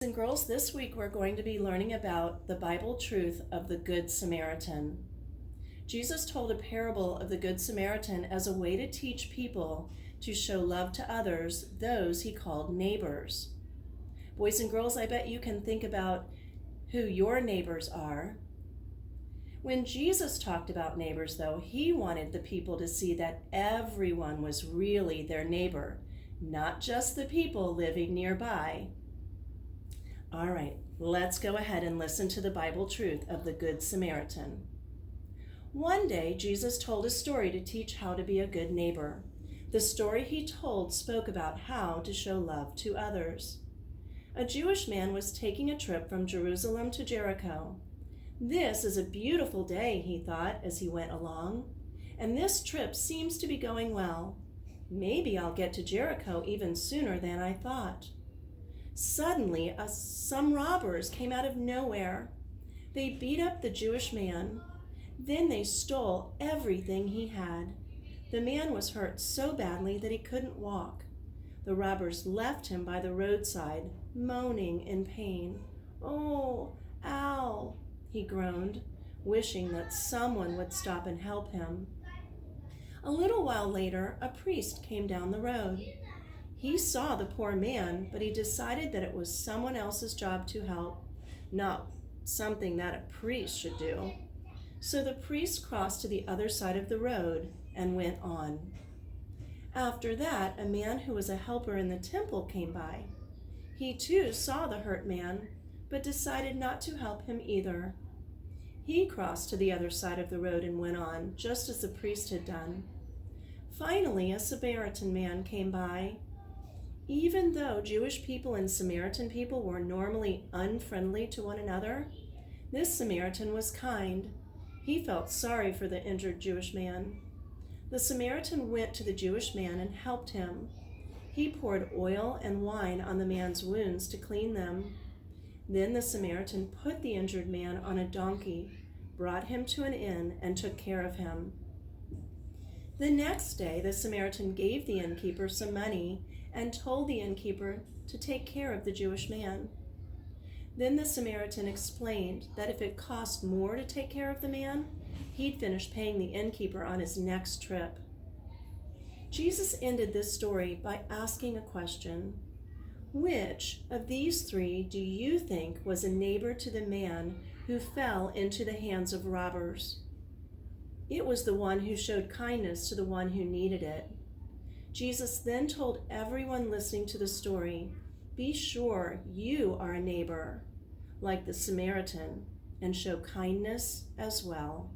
And girls, this week we're going to be learning about the Bible truth of the Good Samaritan. Jesus told a parable of the Good Samaritan as a way to teach people to show love to others, those he called neighbors. Boys and girls, I bet you can think about who your neighbors are. When Jesus talked about neighbors, though, he wanted the people to see that everyone was really their neighbor, not just the people living nearby. All right, let's go ahead and listen to the Bible truth of the Good Samaritan. One day, Jesus told a story to teach how to be a good neighbor. The story he told spoke about how to show love to others. A Jewish man was taking a trip from Jerusalem to Jericho. This is a beautiful day, he thought as he went along, and this trip seems to be going well. Maybe I'll get to Jericho even sooner than I thought. Suddenly, some robbers came out of nowhere. They beat up the Jewish man. Then they stole everything he had. The man was hurt so badly that he couldn't walk. The robbers left him by the roadside, moaning in pain. "Oh, ow," he groaned, wishing that someone would stop and help him. A little while later, a priest came down the road. He saw the poor man, but he decided that it was someone else's job to help, not something that a priest should do. So the priest crossed to the other side of the road and went on. After that, a man who was a helper in the temple came by. He too saw the hurt man, but decided not to help him either. He crossed to the other side of the road and went on, just as the priest had done. Finally, a Samaritan man came by. Even though Jewish people and Samaritan people were normally unfriendly to one another, this Samaritan was kind. He felt sorry for the injured Jewish man. The Samaritan went to the Jewish man and helped him. He poured oil and wine on the man's wounds to clean them. Then the Samaritan put the injured man on a donkey, brought him to an inn, and took care of him. The next day, the Samaritan gave the innkeeper some money and told the innkeeper to take care of the Jewish man. Then the Samaritan explained that if it cost more to take care of the man, he'd finish paying the innkeeper on his next trip. Jesus ended this story by asking a question. Which of these three do you think was a neighbor to the man who fell into the hands of robbers? It was the one who showed kindness to the one who needed it. Jesus then told everyone listening to the story, be sure you are a neighbor, like the Samaritan, and show kindness as well.